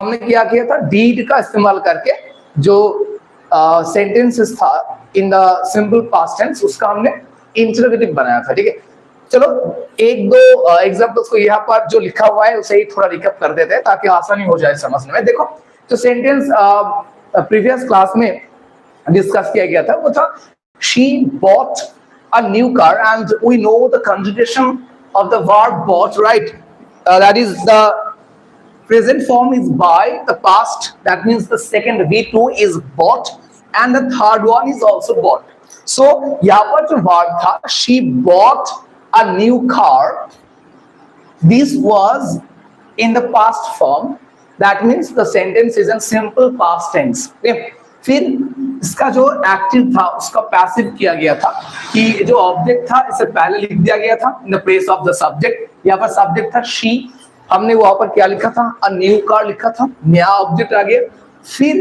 हमने क्या किया था, डीड का इस्तेमाल करके जो सेंटेंसेस था in the simple past tense उसका हमने इंटरोगेटिव बनाया था। ठीक है, चलो एक दो एग्जांपल्स को यहाँ पर जो लिखा हुआ है उसे ही थोड़ा रिकैप कर देते हैं ताकि आसानी हो जाए समझने में। देखो जो सेंटेंस प्रीवियस क्लास में डिस्कस किया गया था वो था she bought a new car and we know the conjugation of the verb bought, right? That is the present form is by, the past that means the second V2 is bought and the third one is also bought. So यहाँ पर जो verb था she bought a new car, this was in the past form, that means the sentence is in simple past tense. Okay? फिर इसका जो active था उसका passive किया गया था कि जो ऑब्जेक्ट था इसे पहले लिख दिया गया था in the place of the subject. यहाँ पर सब्जेक्ट था शी, हमने वहां पर क्या लिखा था, अ न्यू कार लिखा था, नया ऑब्जेक्ट आ गया। फिर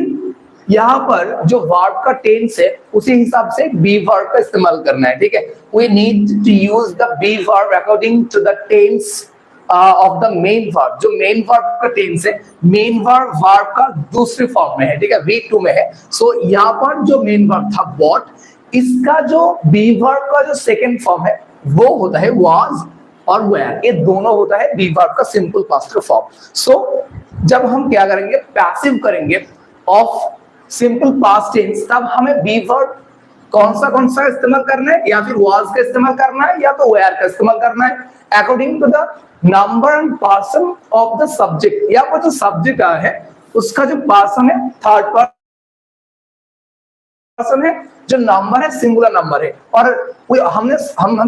यहाँ पर जो वर्ब का टेंस है उसी हिसाब से बी वर्ब का इस्तेमाल करना है। ठीक है, we need to use the be verb according to the tense of the main verb. जो मेन वर्ब का टेंस है, मेन वर्ब का दूसरे फॉर्म में है, ठीक है, V2 में है। सो यहाँ पर जो मेन वर्ब था बॉट, इसका जो बी वर्ब का जो सेकंड फॉर्म है वो होता है वाज और वेयर, ये दोनों होता है बी वर्ब का सिंपल पास्ट फॉर्म। सो जब हम क्या करेंगे, पैसिव करेंगे ऑफ सिंपल पास्ट टेंस, तब हमें बी वर्ब कौन सा इस्तेमाल करना है, या फिर वाज का इस्तेमाल करना है या तो वेयर का इस्तेमाल करना है according to the number and person of the subject. या पर जो सब्जेक्ट है उसका जो पर्सन है थर्ड पर्सन है, जो नंबर है सिंगुलर नंबर है। और हम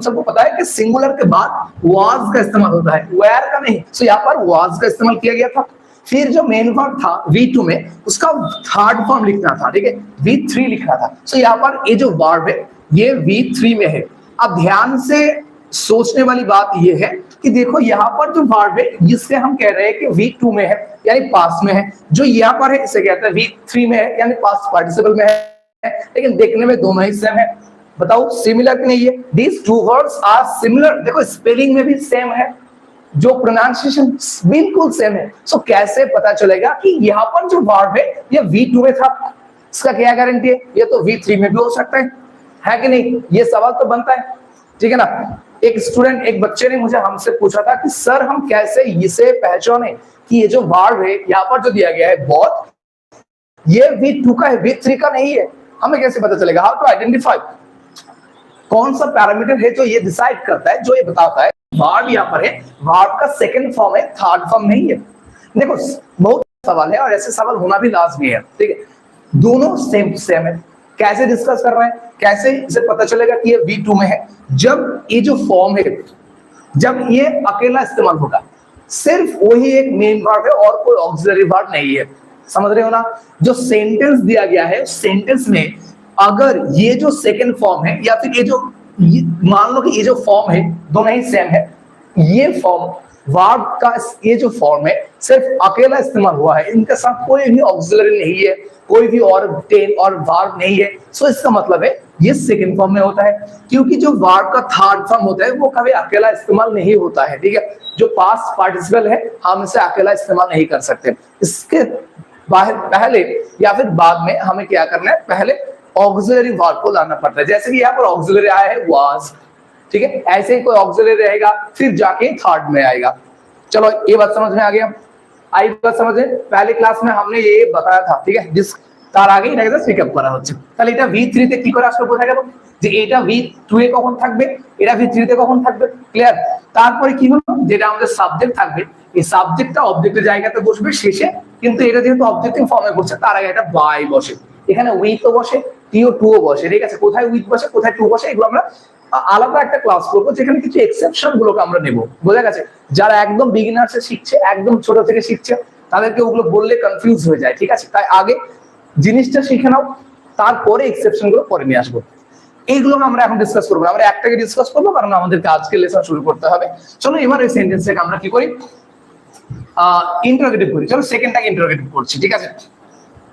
सबको पता है कि सिंगुलर के बाद वाज का इस्तेमाल होता है, वेयर का नहीं। सो यहाँ पर वाज का इस्तेमाल किया गया था। फिर जो मेन वर्ब था V2 में उसका थर्ड फॉर्म लिखना था, ठीक है, V3 लिखना था। सो यहाँ पर ये जो वर्ब है ये V3 में है। अब ध्यान से सोचने वाली बात ये है कि देखो यहाँ पर जो वर्ब है जिससे हम कह रहे हैं कि V2 में है यानी पास्ट में है, जो यहाँ पर है इसे कहते हैं V3 में है यानी पास्ट पार्टिसिपल में है, लेकिन देखने में दोनों ही सेम है। बताओ सिमिलर कि नहीं है? These two words are similar। देखो स्पेलिंग में भी सेम है, जो प्रोनाउंसिएशन बिल्कुल सेम है। सो कैसे पता चलेगा कि यहाँ पर जो वर्ब है ये V2 में था? इसका क्या गारंटी है? ये तो V3 में भी हो सकता है कि नहीं? ये सवाल तो बनता है, ठीक है ना। एक बच्चे ने मुझे हमसे पूछा था कि सर हम कैसे इसे पहचाने कि ये जो वर्ब है यहाँ पर जो दिया गया है बॉट, ये V2 का है, V3 का नहीं है, हमें कैसे पता चलेगा? How to identify? कौन सा पैरामीटर है जो ये डिसाइड करता है, जो ये बताता है वर्ब यहाँ पर है, वर्ब का सेकंड फॉर्म है, थर्ड फॉर्म नहीं है। देखो बहुत सवाल है और ऐसे सवाल होना भी लाजमी है, ठीक है। दोनों सेम है। कैसे डिस्कस कर रहे हैं, कैसे इसे पता चलेगा कि ये V2 में है? जब ये जो फॉर्म है, जब ये अकेला इस्तेमाल होगा, सिर्फ वही एक मेन वर्ब है और कोई ऑक्सिलरी वर्ब नहीं है। समझ रहे हो ना? जो सेंटेंस दिया गया है सेंटेंस में अगर ये जो सेकंड फॉर्म है या फिर ये मान लो कि ये जो फॉर्म है दोनों ही सेम है, ये फॉर्म वर्ब का ये जो फॉर्म है सिर्फ अकेला इस्तेमाल हुआ है, इनके साथ कोई भी ऑक्सिलरी नहीं है, कोई भी और टेन और वर्ब नहीं है। सो इसका मतलब है ये सेकंड फॉर्म में होता है, क्योंकि जो वर्ब का थर्ड फॉर्म होता है वो कभी अकेला इस्तेमाल नहीं होता है, ठीक है। जो पास्ट पार्टिसिपल है हम इसे अकेला इस्तेमाल नहीं कर सकते। इसके पहले या फिर बाद में हमें क्या करना है, पहले ऑक्सिलरी वर्ब को लाना पड़ता है। जैसे कि यहाँ पर ऑक्सिलरी आया है वाज, ठीक है, ऐसे ही कोई ऑक्सिलरी रहेगा फिर जाके थर्ड में आएगा। चलो ये बात समझ में आ गया? आई बात समझ में? पहले क्लास में हमने ये बताया था, ঠিক আছে, जिस তার আগে এটা জাস্ট রিক্যাপ করা হচ্ছে। তাহলে এটা V3 তে কি করে আসলে বোঝা গেল যে এটা V2 এ কখন থাকবে, এটা V3 তে কখন থাকবে, ক্লিয়ার? তারপরে কি হলো, যেটা আমাদের সাবজেক্ট থাকবে এই সাবজেক্টটা অবজেক্টের জায়গাতে বসবে শেষে, কিন্তু এটা যেহেতু অবজেক্টিভ ফর্মে বসছে তার আগে এটা বাই বসে, এখানে উইথও বসে, টিও টুও বসে, ঠিক আছে। কোথায় উইথ বসে কোথায় টু বসে এগুলো আমরা আলাদা একটা ক্লাস করব, যেখানে কিছু এক্সেপশন গুলোকে আমরা নেব, বোঝা গেছে? যারা একদম বিগিনার্সে শিখছে, একদম ছোট থেকে শিখছে, তাদেরকে ওগুলো বললে কনফিউজ হয়ে যায়, ঠিক আছে। তাই আগে জিনিসটা শিখে নাও, তারপরে এক্সেপশন গুলো পরে নিয়ে আসবো। এইগুলো আমরা এখন ডিসকাস করবো, আমরা একটাকে ডিসকাস করবো কারণ আমাদেরকে আজকে লেসন শুরু করতে হবে। চলো এবার এই সেন্টেন্সটাকে আমরা কি করি, ইন্টারোগেটিভ করি। চলো সেকেন্ডটাকে ইন্টারোগেটিভ করছি, ঠিক আছে।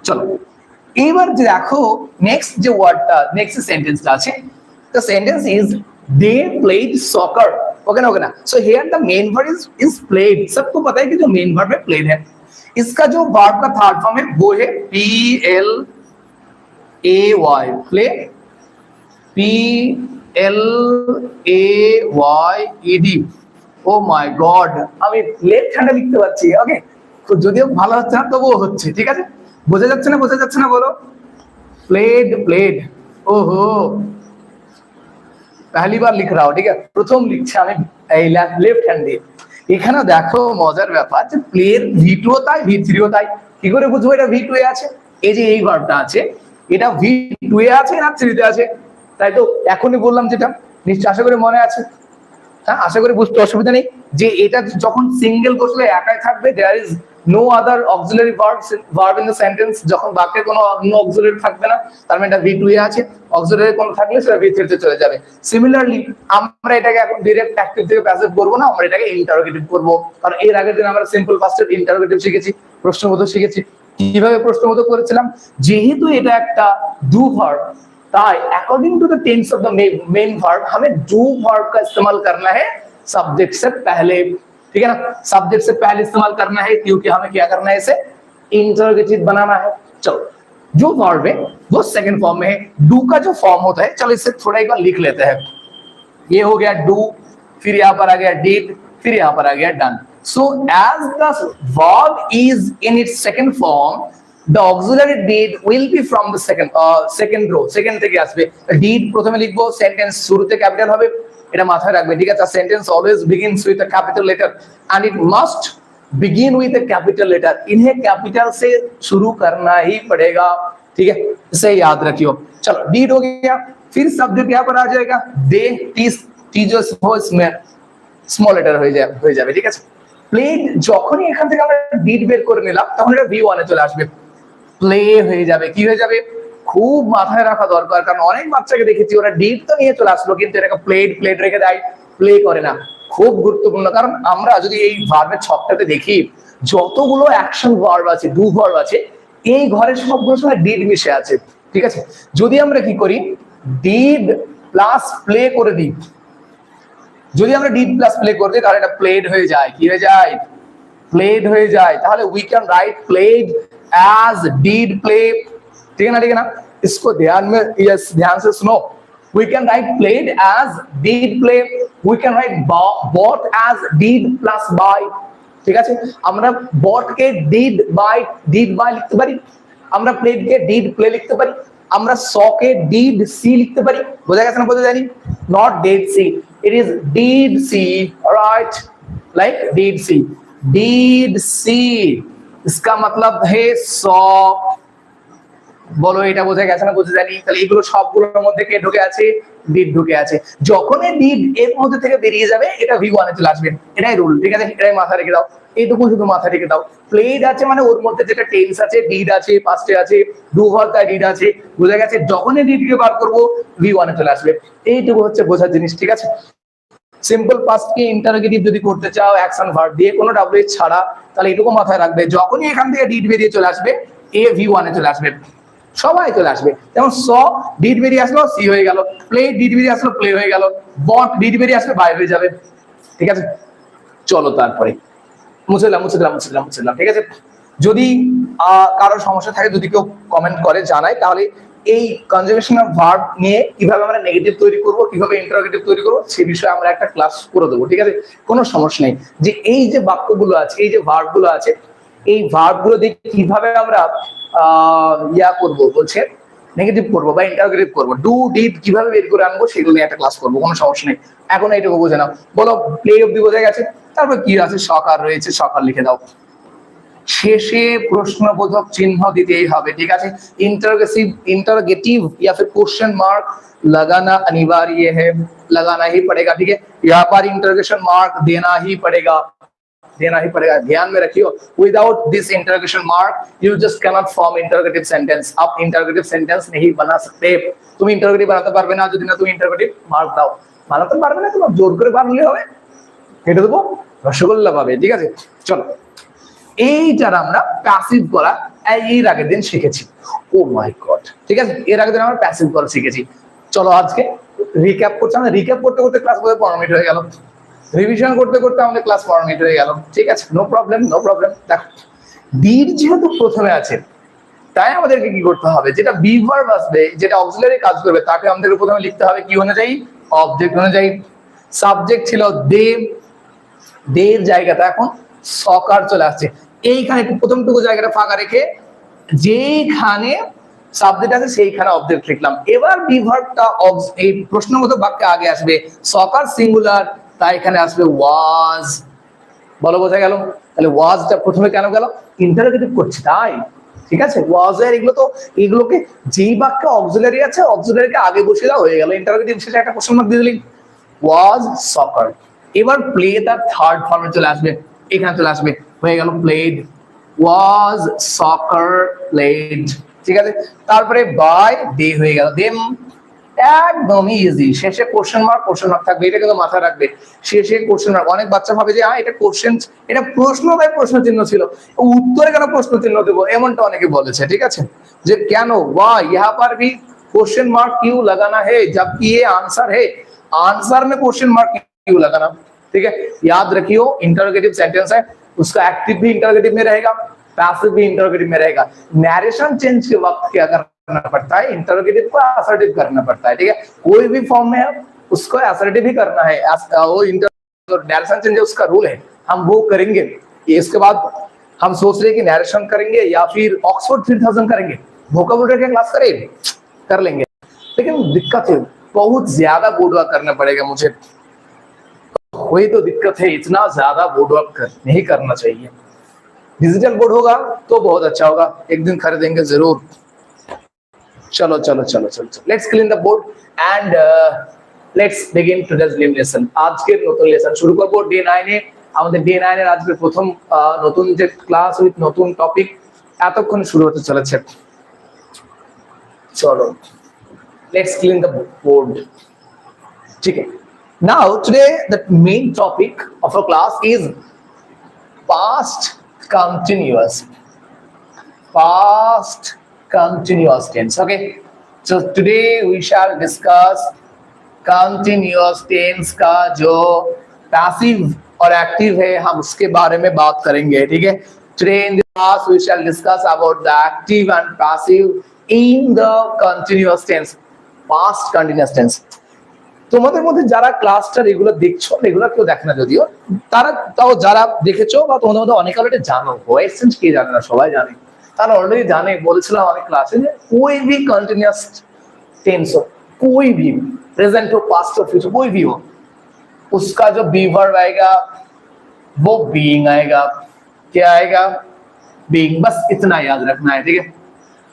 চলো এবার যে দেখো নেক্সট যে ওয়ার্ডটা, নেক্সট সেন্টেন্সটা আছে, the sentence is they played soccer, okay ना? So here the main verb is played। सबको पता है कि जो main verb है played है। इसका जो वर्ब का थर्ड फॉर्म है वो है PLAY, प्ले, PLAYED। ও মাই গড, আমি লেফট হ্যান্ডে লিখতে পারছি। ওকে, তো যদিও ভালো হচ্ছে না তবুও হচ্ছে, ঠিক আছে। বোঝা যাচ্ছে না, বোঝা যাচ্ছে না বলো? प्लेड, प्लेड, ओहो पहली बार लिख रहा हूं, ठीक है, প্রথম লিখছি আমি এই লেফট হ্যান্ড দিয়ে। এখানে দেখো মজার ব্যাপার যে প্লের V2 ও তাই V3 ও তাই। কি করে বুঝবো এটা V2 এ আছে? এই যে এই ভার্বটা আছে এটা V2 এ আছে না 3 তে আছে? তাই তো এখনই বললাম যেটা, নিশ্চয় আশা করি মনে আছে। হ্যাঁ, আশা করি বুঝতে অসুবিধা নেই যে এটা যখন সিঙ্গেল বসলে একাই থাকবে, there is no other auxiliary verb in the sentence. যখন বাক্যে কোনো অন্য অক্সিলারি থাকবে না তার মানে এটা V2 এ আছে, অক্সিলারি কোনো থাকলে সেটা V3 তে চলে যাবে। সিমিলারলি আমরা এটাকে এখন ডাইরেক্ট অ্যাক্টিভ থেকে প্যাসিভ করব না, আমরা এটাকে ইন্টারোগেটিভ করব। কারণ এর আগের দিন আমরা সিম্পল পাস্টের ইন্টারোগেটিভ শিখেছি, প্রশ্নবোধক শিখেছি। কিভাবে প্রশ্নবোধক করেছিলাম? যেহেতু এটা একটা ডু ভার্ব, ताई according to the tense of the main verb हमें डू वर्ब का इस्तेमाल करना है सब्जेक्ट से पहले, ठीक है ना। सब्जेक्ट से पहले इस्तेमाल करना है क्योंकि हमें क्या करना है, इसे इंटरोगेटिव बनाना है। चलो, जो वर्ब है वो सेकंड फॉर्म में है। डू का जो फॉर्म होता है, चलो इसे थोड़ा एक बार लिख लेते हैं। ये हो गया डू, फिर यहाँ पर आ गया डिड, फिर यहाँ पर आ गया done. So as the verb is in its second form, the auxiliary did will be from the second row, second থেকে আসবে। did প্রথমে লিখবো, সেন্টেন্স শুরুতে ক্যাপিটাল হবে, এটা মাথায় রাখবে, ঠিক আছে। Sentence always begins with a capital letter and it must begin with a capital letter। इन्हें कैपिटल से शुरू करना ही पड़ेगा, ठीक है, इसे याद रखियो। चलो, did हो गया, फिर सब्जेक्ट यहाँ पर आ जाएगा दे, टी जो স্মল লেটার হয়ে যাবে, ঠিক আছে। প্লেড যখনই এখান থেকে আমরা ডিড বের করে নিলাম তখন এটা V1 এ চলে আসবে, প্লে হয়ে যাবে। কি হয়ে যাবে? খুব মাথায় রাখা দরকার, কারণ অনেক বাচ্চাকে দেখেছি ওরা ডিড তো নিয়ে চলে আসলো কিন্তু এটাকে প্লেড রেখে দেয়, প্লে করে না। খুব গুরুত্বপূর্ণ, কারণ আমরা যদি এই ভার্বের ছকটাতে দেখি যতগুলো অ্যাকশন ভার্ব আছে, ডু ভার্ব আছে, এই ঘরের সবগুলো সময় ডিড মিশে আছে, ঠিক আছে। যদি আমরা কি করি, ডিড প্লাস প্লে করে দিই, যদি আমরা ডিড প্লাস প্লে করে দিই তাহলে এটা প্লেড হয়ে যায়। কি হয়ে যায়? प्लेड हो जाए। ताहले we can write played as did play, ठीक है ना। इसको ध्यान में, यस, ध्यान से सुनो। we can write played as did play, we can write bought as did plus buy, ঠিক আছে। আমরা bought কে did buy লিখতে পারি, আমরা played কে did play লিখতে পারি, আমরা saw কে did see লিখতে পারি। বোঝা গেছে না? বোঝা যায়নি? not did see, it is did see, right, like did see, did see, इसका मतलब है सॉ। বলো এটা বোঝা গেছে না? বোঝা যায়নি? তাহলে এগুলো সবগুলোর মধ্যে কে ঢুকে আছে? ডিড ঢুকে আছে। যখন এই ডিড এর মধ্যে থেকে বেরিয়ে যাবে এটা V1 এ চলে আসবে, এটাই রুল, ঠিক আছে। এটাই মাথায় রেখে দাও, এইটুকু শুধু মাথায় রেখে দাও। প্লেড আছে মানে ওর মধ্যে যেটা টেন্স আছে, ডিড আছে, পাস্টে আছে, ডু ভার্ব তাই ডিড আছে, বোঝা গেছে। যখন এই ডিড কে বার করব V1 এ চলে আসবে, এইটুকু হচ্ছে বোঝার জিনিস, ঠিক আছে। সিম্পল পাস্ট কে ইন্টারোগেটিভ যদি করতে চাও অ্যাকশন ভার্ব দিয়ে কোনো ডাব্লিউ ছাড়া, তাহলে এটুকু মাথায় রাখবে, যখনই এখান থেকে ডিড বেরিয়ে চলে আসবে এ V1 এ চলে আসবে, সবাই চলে আসবে। যেমন স ডিড বেরিয়ে আসলো সি হয়ে গেল, প্লে ডিড বেরিয়ে আসলো প্লে হয়ে গেল, বট ডিড বেরিয়ে আসলে বাই হয়ে যাবে, ঠিক আছে। চলো তারপরে মুছে দিলাম, ঠিক আছে। যদি কারো সমস্যা থাকে, যদি কেউ কমেন্ট করে জানায়, তাহলে এই কনজুগেশন অফ ভার্ব নিয়ে কিভাবে আমরা নেগেটিভ তৈরি করব, কিভাবে ইন্টারোগেটিভ তৈরি করব, সেই বিষয়ে আমরা একটা ক্লাস করে দেবো, ঠিক আছে। কোনো সমস্যা নেই। যে এই যে বাক্যগুলো আছে, এই যে ভার্বগুলো আছে, এই ভার্বগুলো দিয়ে কিভাবে আমরা ইয়া করব বলছে, নেগেটিভ করব বা ইন্টারোগেটিভ করব, ডু ডিড কিভাবে বের করে আনবো সেগুলো নিয়ে একটা ক্লাস করবো, কোনো সমস্যা নেই। এখন এইটুকু বুঝে নাও। বলো, প্লে অবধি বোঝা গেছে? তারপর কি আছে? সকার রয়েছে, সকার লিখে দাও। শেষে প্রশ্নবোধক চিহ্ন দিতেই হবে, ঠিক আছে। इंटरोगेटिव या फिर क्वेश्चन मार्क लगाना अनिवार्य है, लगाना ही पड़ेगा, ठीक है। यहाँ पर इंटरोगेशन मार्क देना ही पड़ेगा। ध्यान में रखियो, without this interrogation mark you just cannot form interrogative sentence. आप इंटरोगेटिव सेंटेंस नहीं बना सकते। तुम इंटरोगेटिव बनाते পারবে না যদি না তুমি इंटरोगेटिव मार्क দাও। বানাতে পারবে না, তোমার জোর করে বানালে হবে, এটা দেবো, রসগোল্লা পাবে, ঠিক আছে। চলো, এইটার আমরা প্যাসিভ করা এর আগের দিন শিখেছি। ও মাই গড, ঠিক আছে, এর আগের দিন আমরা প্যাসিভ করা শিখেছি। চলো আজকে রিক্যাপ করছি। আমরা রিক্যাপ করতে করতে ক্লাস 15 মিনিট হয়ে গেল, রিভিশন করতে করতে আমাদের ক্লাস 15 মিনিট হয়ে গেল, ঠিক আছে। No problem. দেখো, ডিড যেহেতু প্রথমে আছে তাই আমাদেরকে কি করতে হবে, যেটা বি ভার্ব আসবে, যেটা অক্সিলারি কাজ করবে, তাকে আমাদেরকে প্রথমে লিখতে হবে কি অনুযায়ী, অবজেক্ট অনুযায়ী। সাবজেক্ট ছিল দে, দের জায়গাটা এখন সকার চলে আসছে। এইখানে প্রথমটুকু জায়গাটা ফাঁকা রেখে যেখানে সাবজেক্ট আছে সেইখানে অবজেক্ট লিখলাম। এবার বি ভার্বটা এই প্রশ্নগত বাক্যে আগে আসবে, সকার সিঙ্গুলার, তাই এখানে আসবে ওয়াজ। বলো বোঝা গেল? তাহলে ওয়াজটা প্রথমে কেন গেল, ইন্টারোগেটিভ করছি তাই, ঠিক আছে। ওয়াজ এর এগুলো তো, এগুলোকে যেই বাক্যে অক্সিলারি আছে অক্সিলারিকে আগে বসিয়ে দাও, হয়ে গেল। ইন্টারোগেটিভ শেষে একটা কোশ্চেন মার্ক দিয়ে দিলি, ওয়াজ সকার। এবার প্লে তার থার্ড ফর্মে চলে আসবে, এখানে চলে আসবে, হয়ে গেল প্লেড, ওয়াজ সকার প্লেড, ঠিক আছে। তারপরে বাই ডে হয়ে গেল, দেম। একদমই ইজি, শেষে কোশ্চেন মার্ক থাকবে, এটা কিন্তু মাথায় রাখবে, শেষে কোশ্চেন মার্ক। অনেক বাচ্চা ভাবে যে এটা কোশ্চেন, এটা প্রশ্ন তাই প্রশ্ন চিহ্ন ছিল, উত্তরে কেন প্রশ্ন চিহ্ন দেবো, এমনটা অনেকে বলেছে, ঠিক আছে। যে কেন, वाह यहाँ पर भी क्वेश्चन मार्क क्यों लगाना है जबकि ये आंसर है, आंसर में क्वेश्चन मार्क क्यों लगाना, ठीक है। याद रखियो, इंटरोगेटिव सेंटेंस है, उसका एक्टिव भी इंटरोगेटिव में रहेगा, पैसिव भी इंटरोगेटिव में रहेगा। नरेशन चेंज के वक्त क्या करना पड़ता है, इंटरोगेटिव को असर्टिव करना पड़ता है, ठीक है। कोई भी फॉर्म में है उसको असर्टिव ही करना है, वो नरेशन चेंज उसका रूल है, हम वो करेंगे। इसके बाद हम सोच रहे हैं कि नरेशन करेंगे या फिर ऑक्सफोर्ड 3000 करेंगे, वोकैबुलरी का क्लास करें, कर लेंगे, लेकिन दिक्कत है बहुत ज्यादा बोर्ड वर्क करना पड़ेगा मुझे, वही तो दिक्कत है, इतना ज्यादा बोर्ड वर्क नहीं करना चाहिए। डिजिटल बोर्ड होगा तो बहुत अच्छा होगा, एक दिन खरीदेंगे जरूर। चलो चलो चलो चलो चलो, let's clean the board and let's begin today's live lesson. আজকের নতুন লেসন শুরু করব ডে 9 এ। আমাদের ডে 9 এর আজকে প্রথম নতুন যে ক্লাস উইথ নতুন টপিক এতক্ষণ শুরু হতে চলেছে। চলো, लेट्स क्लीन द बोर्ड, ठीक है। Now today the main topic of our class is past continuous, past continuous tense, okay। So today we shall discuss continuous tense का जो पैसिव और एक्टिव है हम उसके बारे में बात करेंगे, ठीक है। Today in this class we shall discuss about the active and passive in the continuous tense, past continuous tense। তোমাদের মধ্যে যারা ক্লাসটা রেগুলার দেখছো, রেগুলার কেউ দেখে না যদিও, তারা তাও যারা দেখেছো বা তোমাদের মধ্যে অনেকে অলরেডি জানো, ভয়েস চেঞ্জ কে জানে না, সবাই জানে, তারা অলরেডি জানে। বলেছিলাম অনেক ক্লাসে যে कोई भी कंटिन्यूअस टेंस हो, कोई भी प्रेजेंट हो, पास्ट हो, फ्यूचर, कोई भी हो, उसका जो बी वर्ब आएगा वो बीइंग आएगा। क्या आएगा? बीइंग। बस इतना याद रखना है, ठीक है।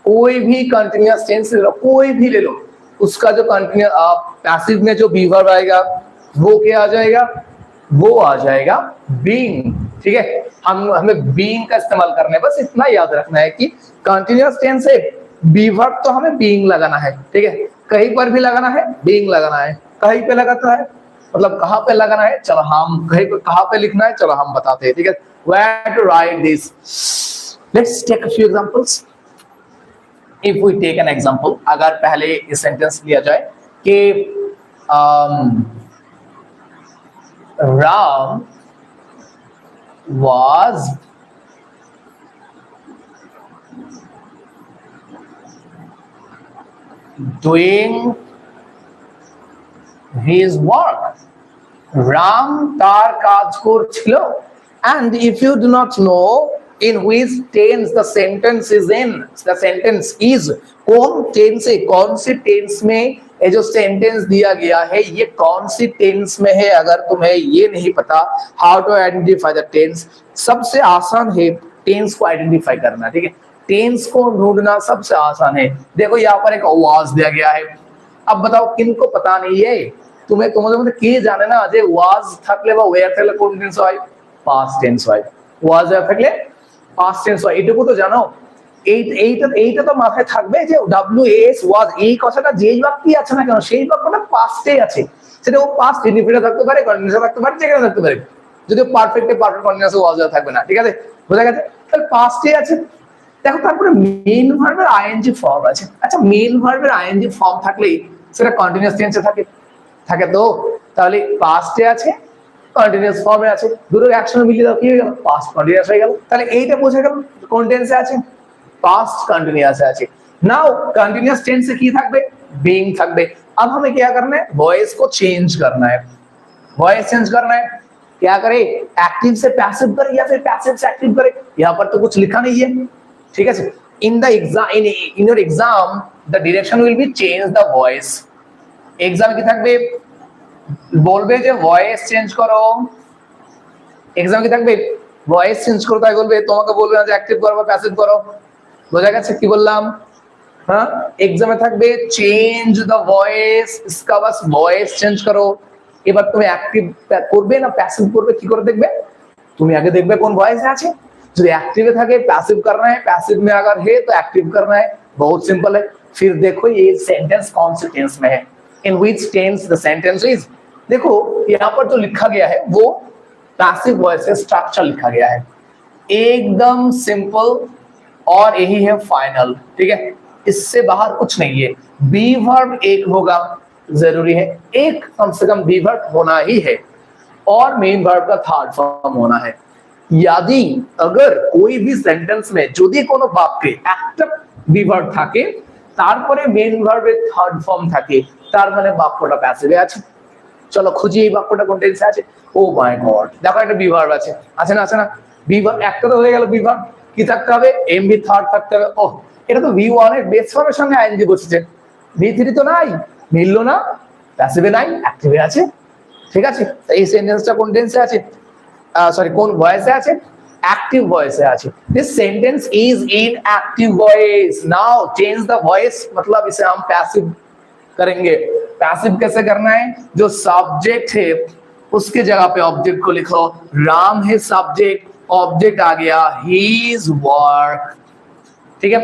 कोई भी कंटिन्यूअस टेंस ले लो, कोई भी ले लो, उसका जो कंटिन्यूअस पैसिव में जो बी वर्ब आएगा वो क्या आ जाएगा, वो आ जाएगा बीइंग, ठीक है। हमें बीइंग का इस्तेमाल करना है, बस इतना याद रखना है कि कंटिन्यूअस टेंस है, बी वर्ब तो हमें बीइंग लगाना है, ठीक है। कहीं पर भी लगाना है बीइंग लगाना है, कहीं पे लगाता है मतलब कहाँ पे लगाना है, चलो हम कहीं पे कहाँ पे लिखना है चलो हम बताते हैं, ठीक है। Where to write this? Let's take a few examples. If we take an example, अगर पहले ये सेंटेंस लिया जाए कि Ram was doing his work, Ram তার কাজ করছিল। And if you do not know in which tense the sentence is in, the sentence is कौन tense है, कौन सी tense में ये जो sentence दिया गया है ये कौन सी tense में है, अगर तुम्हें ये नहीं पता how to identify the tense, सबसे आसान है tense को identify करना, ठीक है। tense को ढूंढना सबसे आसान है। देखो यहाँ पर एक was दिया गया है, अब बताओ किनको पता नहीं है, तुम्हें তোমাদের মধ্যে কে জানে না যে was থাকলে বা were থাকলে কোন টেন্স হয়, past tense হয়, was থাকলে past tense হয়, এটুকু তো জানো। এইটা তো মাথায় থাকবে যে was was এই কথাটা যেই বাক্যে আছে না কেন সেই বাক্যটা পাস্টে আছে, সেটা ও পাস্ট ইনডিফিনিট থাকতে পারে, কন্টিনিউয়াস থাকতে পারে, যেখানে থাকতে পারে, যদি পারফেক্ট কন্টিনিউয়াস was থাকবে না, ঠিক আছে, বোঝা গেছে। তাহলে পাস্টে আছে। দেখো তারপরে মেইন ভার্বের আইএনজি ফর্ম আছে। আচ্ছা মেইন ভার্বের আইএনজি ফর্ম থাকলে সেটা কন্টিনিউয়াস টেন্সে থাকে, থাকে তো, তাহলে পাস্টে আছে কন্টিনিউয়াস ফর্মে আছে, দুটো একসঙ্গে মিলিয়ে দাও কি হয়ে গেল, পাস্ট কন্টিনিউয়াস হয়ে গেল। তাহলে এইটা বোঝা গেল কোন টেন্সে আছে, पास्ट कंटिन्यूअस है। नाउ कंटिन्यूअस टेंस से की থাকবে, बीइंग থাকবে। अब हमें क्या करना है, वॉइस को चेंज करना है। वॉइस चेंज करना है, क्या करे, एक्टिव से पैसिव करे या फिर पैसिव से एक्टिव करे, यहाँ पर तो कुछ लिखा नहीं है, ठीक है। In the exam, in your exam the direction will be change the voice. Exam की থাকবে বলবে যে ভয়েস চেঞ্জ করো, এক্সাম কি থাকবে ভয়েস চেঞ্জ করো, তাই বলবে, তোমাকে বলবে না যে অ্যাক্টিভ করো বা প্যাসিভ করো। বোঝা গেছে কি বললাম? হ্যাঁ, এক্সামে থাকবে চেঞ্জ দ্য ভয়েস, इसका बस ভয়েস চেঞ্জ করো। এবার তুমি অ্যাক্টিভ করবে না প্যাসিভ করবে কি করে দেখবে? তুমি আগে দেখবে কোন ভয়েসে আছে, যদি एक्टिव থাকে पैसिव करना है, पैसिव में अगर है तो एक्टिव करना है, बहुत सिंपल है। फिर देखो ये सेंटेंस कौन से टेंस में है, in which tense the sentence is. देखो यहाँ पर जो लिखा गया है वो पैसिव वॉइस से स्ट्रक्चर लिखा गया है, एकदम सिंपल, और यही है फाइनल, ठीक है। इससे बाहर कुछ नहीं है। बी वर्ब एक होगा, जरूरी है, एक कम से कम बी वर्ब होना ही है, और मेन वर्ब का थर्ड फॉर्म होना है। यदि अगर कोई भी सेंटेंस में যদি কোনো বাক্যে একটা বি ভার্ব থাকে তারপরে মেন ভার্বের থার্ড ফর্ম থাকে, তার মানে বাক্যটা প্যাসিভে আছে। চলো খুঁজি এই বাক্যটা কোন টেন্সে আছে। ও মাই গড, দেখো একটা বি ভার্ব আছে, আছে না? আছে না? বি ভার্ব একটা তো হয়ে গেল, বি ভার্ব কি থাকতে হবে, এমবি থার্ড থাকতে হবে। ও, এটা তো ভি1 এর বেস ফর্মের সঙ্গে আইএনজি বসেছে, ভি3 তো নাই, মিললো না, প্যাসিভে নাই, অ্যাক্টিভে আছে, ঠিক আছে। এই সেন্টেন্সটা কোন টেন্সে আছে, सॉरी কোন ভয়েসে আছে, एक्टिव वॉइस है आज। This sentence is in active voice. Now change the voice, मतलब इसे हम पैसिव करेंगे। पैसिव कैसे करना है, जो सब्जेक्ट है उसके जगह पे ऑब्जेक्ट को लिखो। राम है सब्जेक्ट, ऑब्जेक्ट आ गया हिज वर्क, ठीक है,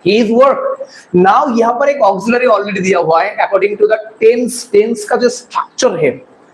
हिज वर्क। नाउ यहाँ पर एक ऑक्सिलरी ऑलरेडी दिया हुआ है according to the tense. Tense का जो स्ट्रक्चर है,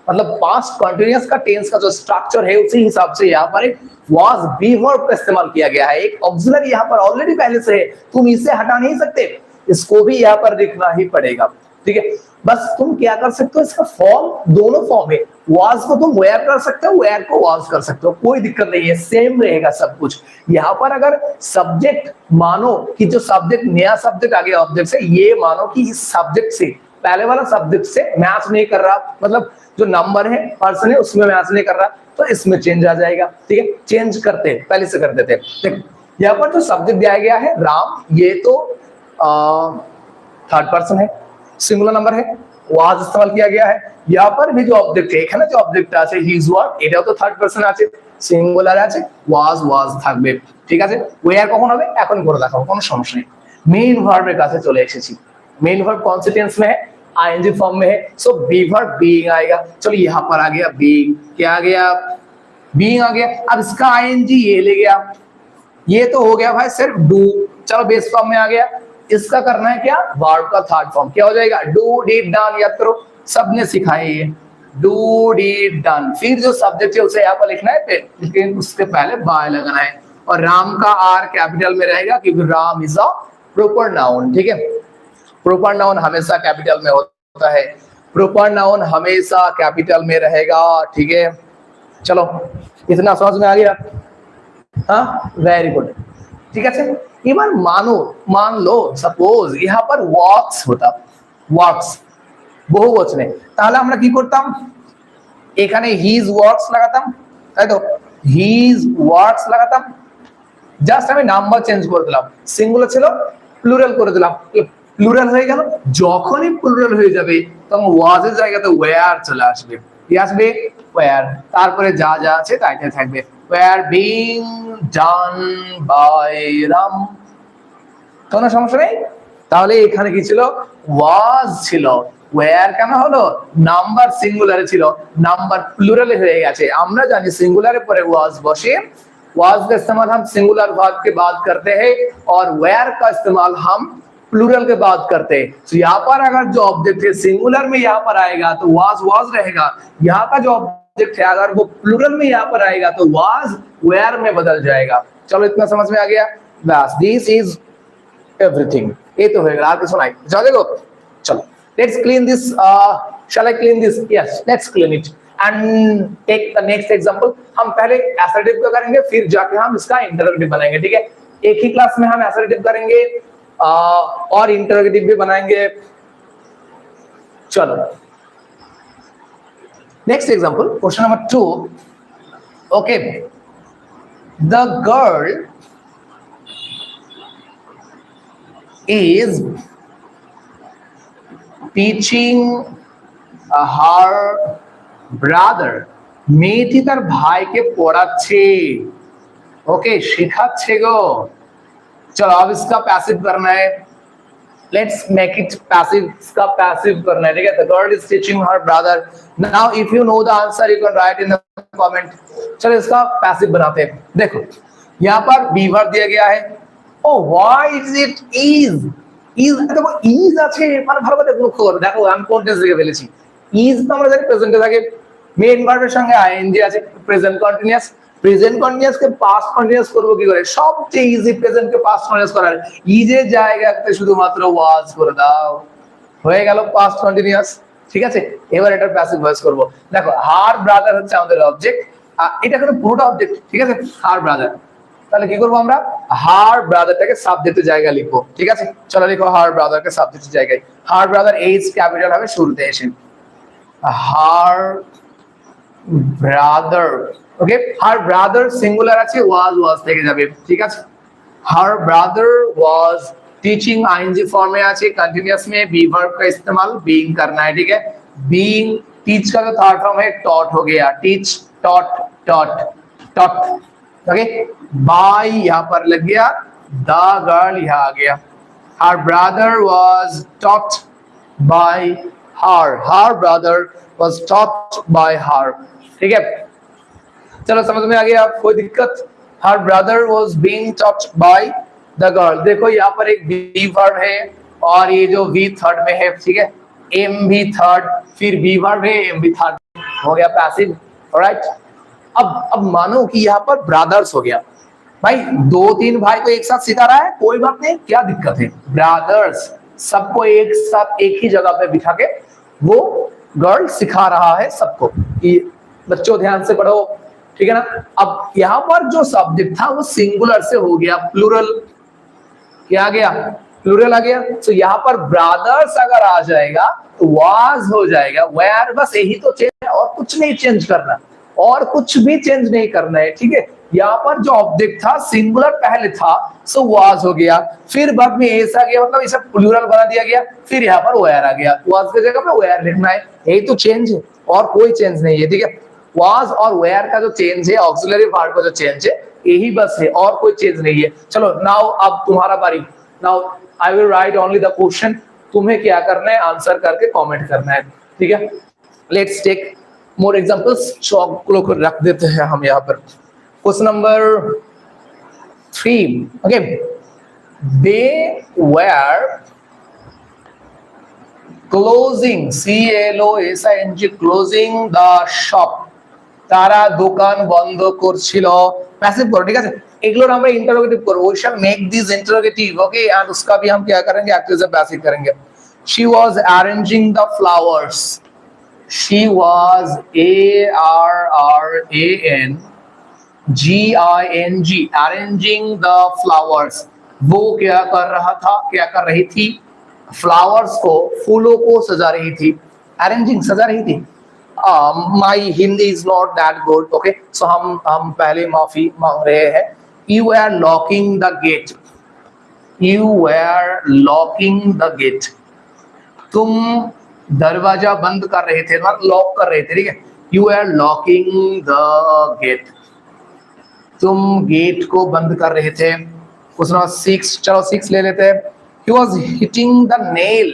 मतलब पास्ट कंटिन्यूअस का टेंस का जो स्ट्रक्चर है उसी हिसाब से यहाँ पर एक वाज बी वर्ब का इस्तेमाल किया गया है। एक ऑक्सिलरी यहाँ पर ऑलरेडी पहले से है, तुम इसे हटा नहीं सकते, इसको भी यहाँ पर लिखना ही पड़ेगा, ठीक है। बस तुम क्या कर सकते हो, इसका फॉर्म दोनों फॉर्म है, वाज को तुम वेयर कर सकते हो, वेयर को वाज कर सकते हो, कोई दिक्कत नहीं है, सेम रहेगा सब कुछ। यहाँ पर अगर सब्जेक्ट मानो कि जो सब्जेक्ट नया सब्जेक्ट आ गया ऑब्जेक्ट से, ये मानो कि इस सब्जेक्ट से पहले वाला सब्जेक्ट से मैच नहीं कर रहा, मतलब जो नंबर है पर्सन है उसमें मैच नहीं कर रहा, तो इसमें चेंज आ जाएगा, ठीक है। चेंज करते हैं, पहले से कर देते हैं। देख यहाँ पर जो सब्जेक्ट दिया गया है राम, ये तो थर्ड पर्सन है, सिंगुलर नंबर है, वाज इस्तेमाल किया गया है। यहाँ पर भी जो ऑब्जेक्ट है ना, जो ऑब्जेक्ट আছে হিজ ওয়ার্ক, এটাও তো থার্ড পারসন আছে, সিঙ্গুলার আছে, ওয়াজ থাকবে, ঠিক আছে। ওয়্যার কখন হবে এখন করে দেখাবো, কোনো সমস্যা নেই। মেইন ভার্বের কাছে চলে এসেছি। मेन वर्ब कौन से टेंस में है, आईएनजी फॉर्म में है, सो बी वर्ब बीइंग आएगा। चलो यहाँ पर आ गया बीइंग, क्या आ गया, बीइंग आ गया। अब इसका आईएनजी ये ले गया, ये तो हो गया भाई सिर्फ डू, चलो बेस फॉर्म में आ गया। इसका करना है क्या, वर्ब का थर्ड फॉर्म, क्या हो जाएगा, डू डिड डन। याद करो सबने सिखाया ये, डू डिड डन। फिर जो सब्जेक्ट है उसे यहाँ पर लिखना है, लेकिन उसके पहले बाय लगाना है, और राम का आर कैपिटल में रहेगा क्योंकि Ram is a proper noun, ठीक है। प्रॉपर नाउन हमेशा कैपिटल में होता है, प्रॉपर नाउन हमेशा कैपिटल में रहेगा, ठीक है। चलो इतना समझ में आ गया, हाँ वेरी गुड, ठीक है। এবার মানো, মান লো সাপোজ यहाँ पर ওয়ার্কস হতো, ওয়ার্কস বহু বচনে, তাহলে আমরা কি করতাম, এখানে হিজ ওয়ার্কস লাগাতাম, তাই তো, হিজ ওয়ার্কস লাগাতাম, জাস্ট আমি নাম্বার চেঞ্জ করে দিলাম, সিঙ্গুলার ছিল প্লুরাল করে দিলাম, প্লুরাল হয়ে গেল। যখনই প্লুরাল হয়ে যাবে তখন ওয়াজের জায়গাতে ওয়্যার চলে আসবে, কি আসবে, ওয়্যার, তারপরে যা যা আছে তাইতে থাকবে, were being done by Ram, কোনো সমস্যা নেই। তাহলে এখানে কি ছিল, ওয়াজ ছিল, ওয়্যার কেন হলো, নাম্বার সিঙ্গুলারে ছিল, নাম্বার প্লুরালে হয়ে গেছে। আমরা জানি সিঙ্গুলারে পরে ওয়াজ বসে, वाज का इस्तेमाल हम सिंगुलर वर्ब के बाद करते हैं, और वेयर का इस्तेमाल हम प्लूरल के बाद करते हैं। तो यहाँ पर अगर जो ऑब्जेक्ट है सिंगुलर में यहाँ पर आएगा तो वाज रहेगा, यहाँ का जो ऑब्जेक्ट है अगर वो प्लूरल में यहाँ पर आएगा तो वाज वेयर में बदल जाएगा। चलो इतना समझ में आ गया, बस दिस इज एवरीथिंग, ये तो होगा, आगे सुनाई जा देखो। चलो Let's clean this. Shall I clean this? Yes, let's clean it. And take the next example. हम पहले assertive का करेंगे, फिर जाके हम इसका interrogative बनाएंगे, ठीक है? एक ही क्लास में हम assertive करेंगे और interrogative भी बनाएंगे. चलो. Next example, question number 2. Okay, the girl is teaching her brother. মেয়েটি তার ভাইকে পড়াচ্ছে, ओके, শিখাচ্ছে গো। चलो अब इसका पैसिव करना है, लेट्स मेक इट पैसिव, इसका पैसिव करना है, ठीक है? The girl is teaching her brother. Now if you know the answer you can write in the comment. चलो इसका पैसिव बनाते हैं। देखो यहाँ पर बी वर्ब दिया गया है। Oh why is it is, is, দেখো ইজ আছে মানে ভালোভাবে লক্ষ্য করো। দেখো আমি কোন টেন্স লিখে ফেলেছি। ইজ তো আমরা জানি প্রেজেন্টে থাকে, মেইন ভার্বের সঙ্গে আইএনজি আছে, প্রেজেন্ট কন্টিনিউয়াস। প্রেজেন্ট কন্টিনিউয়াস কে পাস্ট কন্টিনিউয়াস করব কি করে? সবচেয়ে ইজি প্রেজেন্ট কে পাস্ট কন্টিনিউয়াস করার, ইজের জায়গাতে শুধুমাত্র ওয়াজ করে দাও, হয়ে গেল পাস্ট কন্টিনিউয়াস, ঠিক আছে? এবার এটা প্যাসিভ ভয়েস করব। দেখো হার ব্রাদার হচ্ছে আমাদের অবজেক্ট, এটা কিন্তু পুরোটা অবজেক্ট, ঠিক আছে? হার ব্রাদার, তাহলে কি করবো আমরা? হার ব্রাদারটাকে সাবজেক্টের জায়গায় লিখবো, ঠিক আছে? চলো লিখো হার ব্রাদারকে সাবজেক্টের জায়গায়। হার ব্রাদার এইচ ক্যাপিটাল হবে শুরুতে এসে, her brother, okay? Her brother singular আছে, ওয়াজ থেকে যাবে, ঠিক আছে? Her brother was teaching ING form में আছে, कंटिन्यूअस में बी वर्ब का इस्तेमाल बीइंग करना है, ठीक है? बीइंग, टीच का जो थर्ड फॉर्म है टॉट हो गया, teach, taught, taught, taught, okay? By यहाँ पर लग गया, द गर्ल यहाँ आ गया। Her brother was taught by her, her brother was taught by her, ठीक है? चलो समझ में आ गया, कोई दिक्कत? Her brother was being taught by the girl. देखो यहाँ पर एक बी वर्ब है और ये जो वी थर्ड में है, ठीक है? एम भी थर्ड, फिर बी वर्ब है, एम भी थर्ड, हो गया पैसिव, ऑलराइट? अब मानो कि यहाँ पर ब्रदर्स हो गया, भाई 2-3 भाई को एक साथ सिखा रहा है, कोई बात नहीं, क्या दिक्कत है? ब्रदर्स सबको एक साथ एक ही जगह पे बिठा के वो गर्ल सिखा रहा है सबको कि बच्चों ध्यान से पढ़ो, ठीक है ना? अब यहाँ पर जो सब्जेक्ट था वो सिंगुलर से हो गया प्लूरल, क्या आ गया? प्लूरल आ गया। तो यहाँ पर ब्रदर्स अगर आ जाएगा तो वाज हो जाएगा, वेयर, बस यही तो चेंज है, और कुछ नहीं चेंज करना, और कुछ भी चेंज नहीं करना है, ठीक है? यहाँ पर जो ऑब्जेक्ट था सिंगुलर पहले था, सो वाज हो गया, फिर बाद में एस आ गया, मतलब इसे प्लूरल बना दिया गया, फिर यहाँ पर वेयर आ गया, वाज की जगह पे वेयर लिखना है, यही तो चेंज है, और कोई चेंज नहीं है, ठीक है? वाज और वेयर का जो चेंज है, ऑक्सिलरी वर्ब का जो चेंज है, यही बस है, और कोई चेंज नहीं है। चलो नाउ अब तुम्हारा बारी। Now I will write only the question, तुम्हें क्या करना है? आंसर करके कमेंट करना है, ठीक है? लेट्स टेक मोर एग्जांपल्स, चौक को रख देते हैं हम यहाँ पर। Question number 3, okay? They were closing, CLOSING, closing the shop, তারা দোকান বন্ধ করছিল। पैसिव करो, ठीक है? एग्लोर আমরা इंटरोगेटिव करो, we shall make this interrogative, okay? and उसका भी हम क्या करेंगे? एक्टिव पैसिव करेंगे। she was arranging the flowers, she was ARRANGING, arranging the flowers, वो क्या कर रहा था, क्या कर रही थी? फ्लावर्स को, फूलों को सजा रही थी। अरेंजिंग, सजा रही थी। My Hindi is not that good, okay? So हम पहले माफी मांग रहे हैं। You are locking the gate, you are locking the gate, तुम दरवाजा बंद कर रहे थे, मतलब लॉक कर रहे थे, ठीक है? You are locking the gate, तुम गेट को बंद कर रहे थे। क्वेश्चन नंबर 6, चलो 6 ले लेते हैं। He was hitting the nail,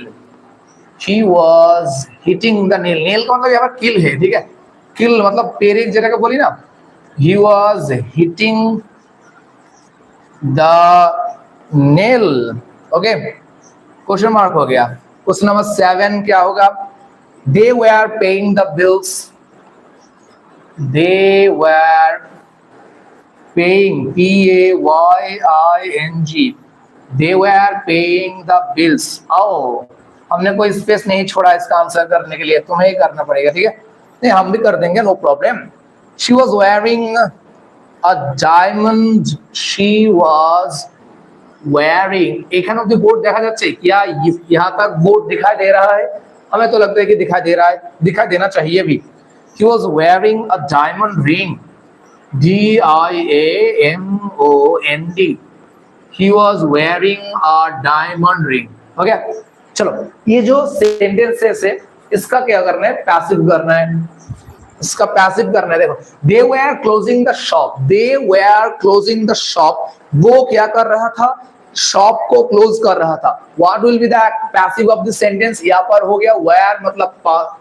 she was hitting the nail, nail का मतलब यहाँ पर kill है, ठीक है? kill मतलब पेरे एक जगह का बोली ना। he was hitting the nail, okay? Question mark हो गया। क्वेश्चन नंबर 7 क्या होगा? they were paying the bills, they were paying, PAYING, they were paying the bills। oh, हमने कोई स्पेस नहीं छोड़ा इसका आंसर करने के लिए, तुम्हें ही करना पड़ेगा, ठीक है? नहीं हम भी कर देंगे, no problem. She was wearing a diamond, she was wearing, एखाने ऑफ द बोर्ड देखा যাচ্ছে क्या? यहाँ तक बोर्ड दिखाई दे रहा है? हमें तो लगता है कि दिखाई दे रहा है, दिखाई देना चाहिए भी। He was wearing a diamond ring, DIAMOND, he was wearing a diamond ring। हो गया? चलो ये जो सेंटेंसेस है इसका क्या करना है? पैसिव करना है, इसका पैसिव करना है। देखो, they were closing the shop, they were closing the shop, वो क्या कर रहा था? शॉप को क्लोज कर रहा था। What will be the passive of the sentence? यहाँ पर हो गया were मतलब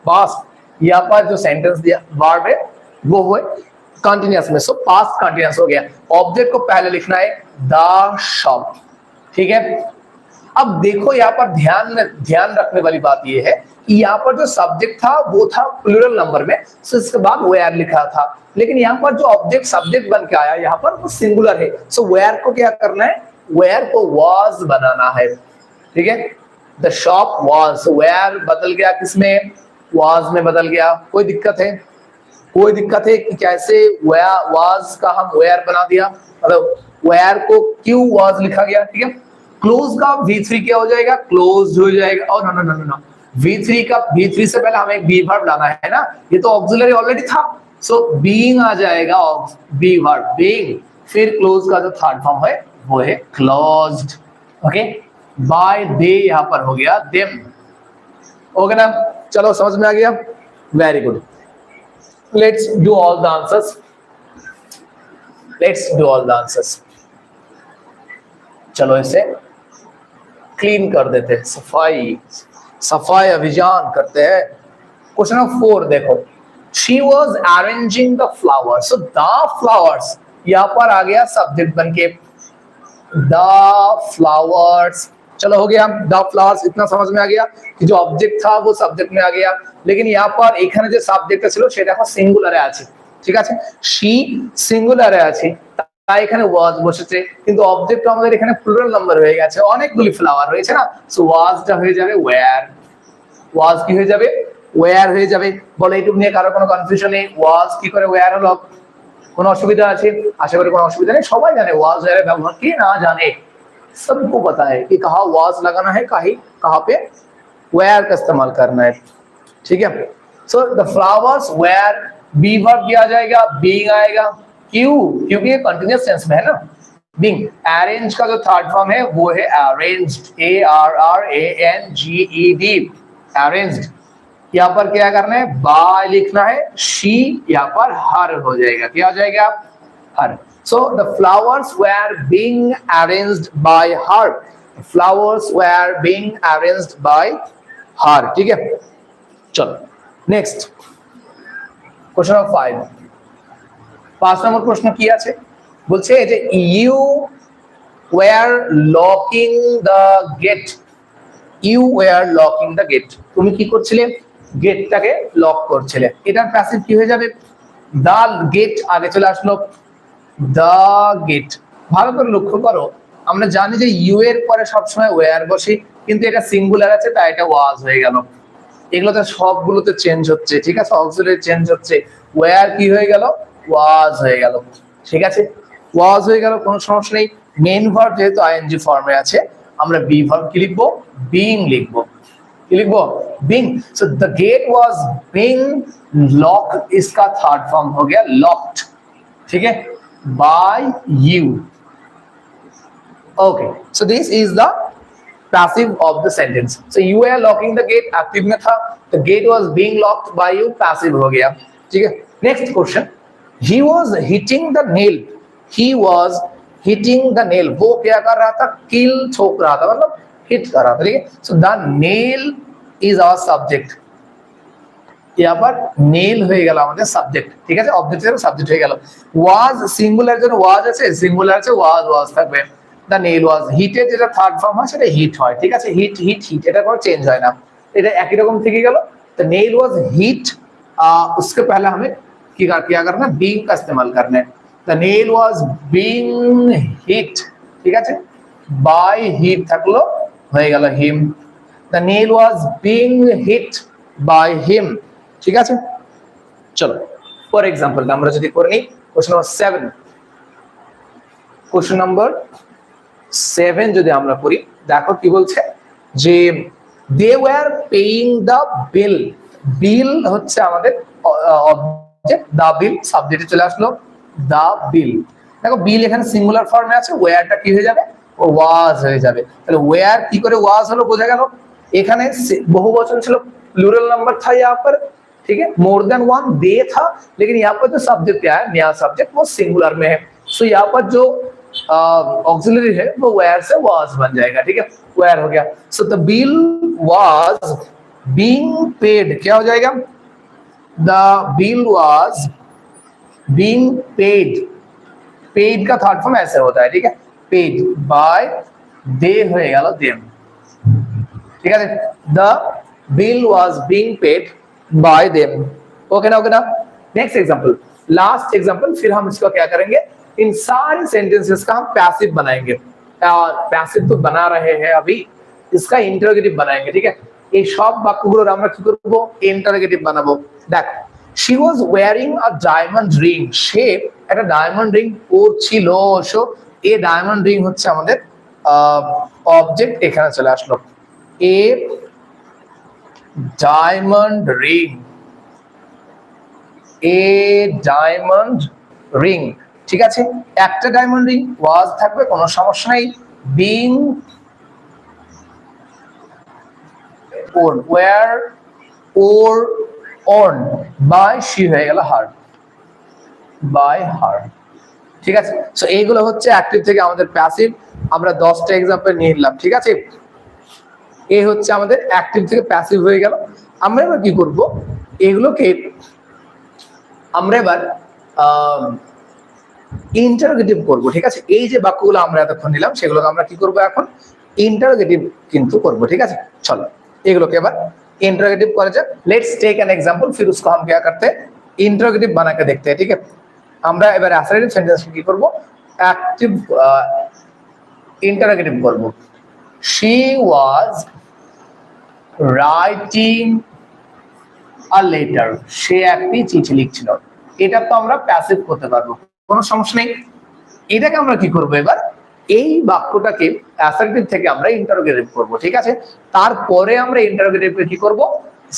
past, यहाँ पर जो सेंटेंस दिया वर्ब है वो है कंटिन्यूअस में, सो पास्ट कंटिन्यूअस हो गया। ऑब्जेक्ट को पहले लिखना है द शॉप, ठीक है? अब देखो यहाँ पर ध्यान रखने वाली बात ये है कि यहाँ पर जो सब्जेक्ट था वो था प्लूरल नंबर में, सो इसके बाद वेयर लिखा था, लेकिन यहाँ पर जो ऑब्जेक्ट सब्जेक्ट बन के आया यहाँ पर वो सिंगुलर है, सो वेयर को क्या करना है? वेयर को वाज बनाना है, ठीक है? द शॉप वाज, वेयर बदल गया किसमें? वाज में बदल गया। कोई दिक्कत है? कोई दिक्कत है कि कैसे वाज का हम वेयर बना दिया? मतलब वेयर को क्यों वाज लिखा गया, ठीक है? क्लोज का V3 क्या हो जाएगा? क्लोज हो जाएगा। और no no no no, V3 से पहले हमें एक बी वर्ब लाना है ना, ये तो ऑक्सिलरी ऑलरेडी था, सो बीइंग आ जाएगा, बी वर्ब बीइंग, फिर क्लोज का जो थर्ड फॉर्म है वो है क्लोज्ड, ओके? बाय दे यहाँ पर हो गया देम, ओके ना? चलो समझ में आ गया, very good. Let's do all the answers, let's do all the answers. चलो इसे क्लीन कर देते हैं, सफाई अभियान करते हैं। क्वेश्चन नंबर 4 देखो, she was arranging the flowers, so the flowers यहाँ पर आ गया सब्जेक्ट बनके, द फ्लावर्स। चलो हो गया, द फ्लावर्स इतना समझ में आ गया कि जो ऑब्जेक्ट था वो सब्जेक्ट में आ गया, लेकिन यहाँ पर এখানে যে সাবজেক্টটা ছিল সেটা এখন সিঙ্গুলারে আছে, ঠিক আছে? she সিঙ্গুলারে আছে তাই এখানে was বসেছে, কিন্তু অবজেক্ট আমাদের এখানে প্লুরাল নাম্বার হয়ে গেছে, অনেকগুলি ফ্লাওয়ার রয়েছে না, সো ওয়াজটা হয়ে যাবে ওয়্যার, ওয়াজ কি হয়ে যাবে? ওয়্যার হয়ে যাবে। বলো এইটুকু নিয়ে কারো কোনো কনফিউশন নেই? ওয়াজ কি করে ওয়্যার হলো? কোনো অসুবিধা আছে? আশা করি কোনো অসুবিধা নেই, সবাই জানে ওয়াজ ওয়্যারের ব্যবহার, কি না জানে? सबको पता है कि कहाँ वाज लगाना है, कहाँ पे वेयर का इस्तेमाल करना है, ठीक है? So the flowers were, be verb भी आ जाएगा, बीइंग आएगा, क्यों? क्योंकि ये कंटिन्यूअस टेंस में है ना, बीइंग। अरेंज का जो थर्ड फॉर्म है वो है अरेंज्ड, ARRANGED, अरेंज्ड। यहाँ पर क्या करना है? बाय लिखना है, शी यहाँ पर हर हो जाएगा, क्या हो जाएगा? हर। So the flowers were being arranged by her. The flowers were being arranged by her. ठीक है? चलो next question number 5 5 নম্বর প্রশ্ন কি আছে? বলছে যে you were locking the gate, you were locking the gate, তুমি কি করছিলে? গেটটাকে লক করছিলে। এটার প্যাসিভ কি হয়ে যাবে? the gate আগে চলে আসলো, the gate। ভালো করে লক্ষ্য করো, আমরা জানি যে ইউ এর পরে সবসময় ওয়্যার বসে, কিন্তু এটা সিঙ্গুলার আছে তাই এটা ওয়াজ হয়ে গেল। এগুলোতে সবগুলোতে চেঞ্জ হচ্ছে, ঠিক আছে? অক্সিলারি চেঞ্জ হচ্ছে, ওয়্যার কি হয়ে গেল? ওয়াজ হয়ে গেল, ঠিক আছে? ওয়াজ হয়ে গেল, কোনো সমস্যা নেই। মেইন ভার্ব যেহেতু আইএনজি ফর্মে আছে, আমরা বি ভার্ব কি লিখবো? বিং লিখবো। কি লিখবো? Being. So the gate was being locked, इसका थर्ड फॉर्म हो गया लॉक्ड, ठीक है? by you, okay? So this is the passive of the sentence. So you were locking the gate, active में था, the gate was being locked by you, passive हो गया, ठीक है? Next question, he was hitting the nail, he was hitting the nail, वो क्या कर रहा था? kill ठोक रहा था, मतलब hit कर रहा था, ठीक है? So the nail is our subject, यहाँ पर नेल হয়ে গেল আমাদের সাবজেক্ট, ঠিক আছে? অবজেক্ট এর সাবজেক্ট হয়ে গেল। ওয়াজ সিঙ্গুলার জন্য ওয়াজ আছে, সিঙ্গুলার আছে ওয়াজ থাকবে। দা নেল ওয়াজ, হিটের যেটা থার্ড ফর্ম হয় সেটা হিট হয়, ঠিক আছে? হিট এটা কোনো চেঞ্জ হয় না, এটা একই রকম থেকে গেল। द नेल वाज हिट, उसके पहले हमें क्या करना है? बीइंग का इस्तेमाल करना है। The nail was being hit, ঠিক আছে? বাই হিট থাকলো, হয়ে গেল হিম। the nail was being hit by him, ঠিক আছে। চলো ফর এক্সাম্পল আমরা যদি করে নিই কোশ্চেন নাম্বার 7, কোশ্চেন নাম্বার 7 যদি আমরা করি, দেখো কি বলছে যে they were paying the bill, বিল হচ্ছে আমাদের অবজেক্ট, the bill সাবজেক্টে চলে আসলো the bill। দেখো বিল এখানে সিঙ্গুলার ফর্মে আছে, ওয়্যারটা কি হয়ে যাবে, ওয়াজ হয়ে যাবে। তাহলে ওয়্যার কি করে ওয়াজ হলো বোঝা গেল। এখানে बहुवचन ছিল, प्लूरल नंबर था यहाँ पर, ठीक है, मोर देन वन दे था, लेकिन यहाँ पर जो सब्जेक्ट क्या है, नया सब्जेक्ट वो सिंगुलर में है। सो यहाँ पर जो ऑक्सिलरी है वो वेयर से वाज बन जाएगा, ठीक है, वेयर हो गया। So the bill was being paid, क्या हो जाएगा, the bill was being paid, paid का थर्ड फॉर्म ऐसे होता है, ठीक है, पेड बाय दे हो गया देम, ठीक है। The bill was being paid by them, okay ना। नेक्स्ट एग्जांपल, लास्ट एग्जांपल, फिर हम इसको क्या करेंगे, इन सारे सेंटेंसेस का हम पैसिव बनाएंगे, और पैसिव तो बना रहे हैं अभी, इसका इंटरोगेटिव बनाएंगे, ठीक है। এই সব বাক্যগুলোর আমরা কি করব, ইন্টারোগেটিভ বানাবো। দেখো she was wearing a diamond ring, সে একটা ডায়মন্ড রিং পরছিল। সো এই ডায়মন্ড রিং হচ্ছে আমাদের অবজেক্ট, এখানে চলে আসলো a diamond ring, a diamond ring, ঠিক আছে। একটা ডায়মন্ড রিং ওয়াজ থাকবে, কোনো সমস্যা নাই। Being or, were or on, by she হয়ে গেল হার, বাই হার, ঠিক আছে। সো এইগুলো হচ্ছে অ্যাক্টিভ থেকে আমাদের প্যাসিভ, আমরা 10টা एग्जांपल নিয়ে নিলাম, ঠিক আছে। এই হচ্ছে আমাদের অ্যাক্টিভ থেকে প্যাসিভ হয়ে গেল। আমরা এবার কি করব, এগুলোকে আমরা এবার ইন্টারোগেটিভ করব, ঠিক আছে। এই যে বাক্যগুলো আমরা এতক্ষণ নিলাম সেগুলোকে আমরা কি করব, এখন ইন্টারোগেটিভ কিন্তু করব, ঠিক আছে। চলো এগুলোকে এবার इंटरोगेटिव करा जाए। लेट्स टेक एन एग्जांपल, फिर उसको हम क्या करते हैं, इंटरोगेटिव बना के देखते हैं, ठीक है। আমরা এবারে অ্যাসার্টিভ সেন্টেন্স কি করব, অ্যাক্টিভ इंटरोगेटिव করব। she was writing a letter, সে একটি চিঠি লিখছিল। এটা তো আমরা প্যাসিভ করতে পারবো, কোনো সমস্যা নেই। এটাকে আমরা কি করব, এবার এই বাক্যটাকে অ্যাসার্টিভ থেকে আমরা ইন্টারোগেটিভ করব, ঠিক আছে। তারপরে আমরা ইন্টারোগেটিভকে কি করব,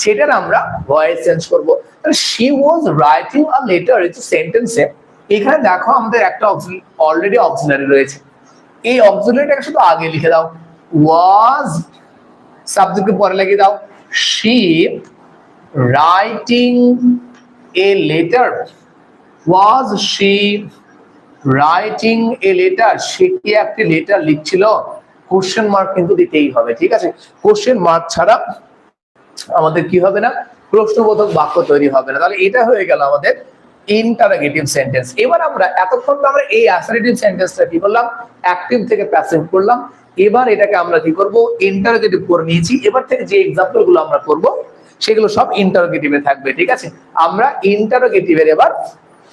সেটার আমরা ভয়েস চেঞ্জ করব। তাহলে she was writing a letter, এই যে সেন্টেন্সে এখানে দেখো আমাদের একটা অলরেডি অক্সিলারি রয়েছে, এই অক্সিলারিটাকে শুধু আগে লিখে দাও, was সাবজেক্টকে পরে লিখে দাও, she writing a letter, was she writing a letter, সে কি একটি লেটার লিখছিল, কোশ্চেন মার্ক কিন্তু দিতেই হবে, ঠিক আছে। কোশ্চেন মার্ক ছাড়া আমাদের কি হবে না, প্রশ্নবোধক বাক্য তৈরি হবে না। তাহলে এটা হয়ে গেল আমাদের ইন্টারোগেটিভ সেন্টেন্স। এবার আমরা এতক্ষণ তো আমরা এই অ্যাসার্টিভ সেন্টেন্সটা কি করলাম, অ্যাক্টিভ থেকে প্যাসিভ করলাম। এবার এটাকে আমরা কি করব, ইন্টারোগেটিভ করে নিয়েছি। এবার থেকে যে এক্সাম্পল গুলো আমরা করব সেগুলো সব ইন্টারোগেটিভে থাকবে, ঠিক আছে। আমরা ইন্টারোগেটিভের এবার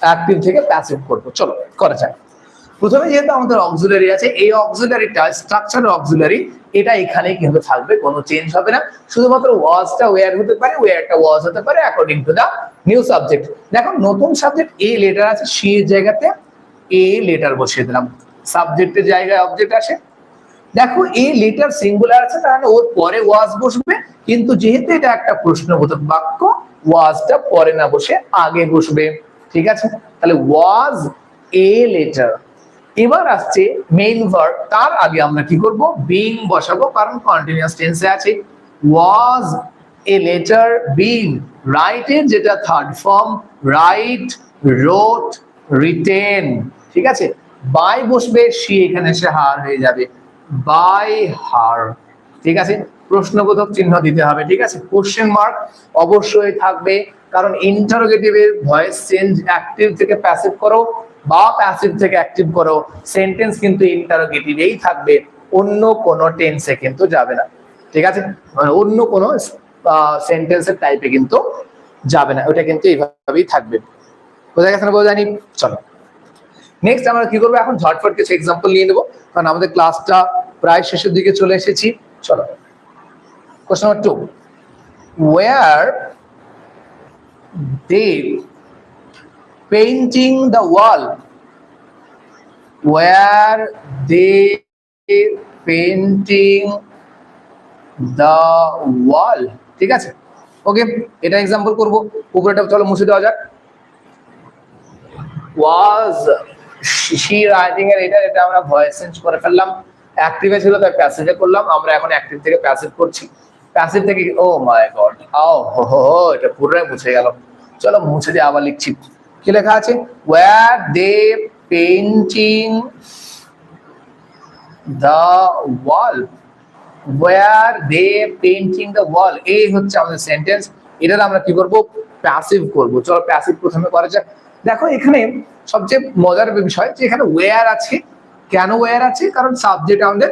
অ্যাক্টিভ থেকে প্যাসিভ করব, চলো করা যাক। প্রথমে যেহেতু আমাদের অক্সিলারি আছে, এই অক্সিলারিটা স্ট্রাকচার অক্সিলারি, এটা এখানেই কিন্তু থাকবে, কোনো চেঞ্জ হবে না। শুধুমাত্র ওয়াজটা ওয়্যার হতে পারে, ওয়্যারটা ওয়াজ হতে পারে according to the new subject. দেখো নতুন সাবজেক্ট এ লেটার আছে, সি এর জায়গাতে এ লেটার বসিয়ে দিলাম, সাবজেক্টের জায়গায় অবজেক্ট আসে। দেখো এ লেটার সিঙ্গুলার আছে, তাহলে ওর পরে ওয়াজ বসবে, কিন্তু যেহেতু এটা একটা প্রশ্নবোধক বাক্য, ওয়াজটা পরে না বসে আগে বসবে, ঠিক আছে। তাহলে ওয়াজ এ লেটার। এবার আসছে মেইন ভার্ব, তার আগে আমরা কি করব, বিং বসাবো, কারণ কন্টিনিউয়াস টেন্সে আছে। ওয়াজ এ লেটার বিং, রাইটের যেটা থার্ড ফর্ম, রাইট, রোট, রিটেন, ঠিক আছে। বাই বসবে, সি এখানে এসে হার হয়ে যাবে, বাই হার, ঠিক আছে। প্রশ্নবোধক চিহ্ন দিতে হবে, ঠিক আছে। কোশ্চেন মার্ক অবশ্যই থাকবে, কারণ ইন্টারোগেটিভের ভয়েস চেঞ্জ অ্যাক্টিভ থেকে প্যাসিভ করো বা প্যাসিভ থেকে অ্যাক্টিভ করো, সেন্টেন্স কিন্তু ইন্টারোগেটিভেই থাকবে, অন্য কোনো টেন্সে কিন্তু যাবে না, ঠিক আছে। মানে অন্য কোনো সেন্টেন্সের টাইপে কিন্তু যাবে না, ওটা কিন্তু এইভাবেই থাকবে। বোঝা গেছে না, বোঝা যায়নি? চলো নেক্সট আমরা কি করবো, এখন ঝটফট কিছু এক্সাম্পল নিয়ে নেবো, কারণ আমাদের ক্লাসটা প্রায় শেষের দিকে চলে এসেছি। চলো question number 2, where they painting the wall, where they painting the wall, ঠিক আছে। ওকে, এটা एग्जांपल করব, উপরেটা চলো মুছে দেওয়া যাক। was she writing এর এটা আমরা ভয়েস চেঞ্জ করে ফেললাম, অ্যাক্টিভে ছিল তাই প্যাসিভে করলাম, আমরা এখন অ্যাক্টিভ থেকে প্যাসিভ করছি, প্যাসিভ থেকে ও মাই গড, ও হো এটা পুরোই মুছে গেল। চলো মুছে দিয়ে আবার লিখছি। কি লেখা আছে? where they painting the wall, where they painting the wall, এই হচ্ছে আমাদের সেন্টেন্স। এটা আমরা কি করব? প্যাসিভ করব। চলো প্যাসিভ প্রথমে করা যাক। দেখো এখানে সবচেয়ে মজার বিষয় যে এখানে ওয়্যার আছে। কেন ওয়্যার আছে? কারণ সাবজেক্ট আমাদের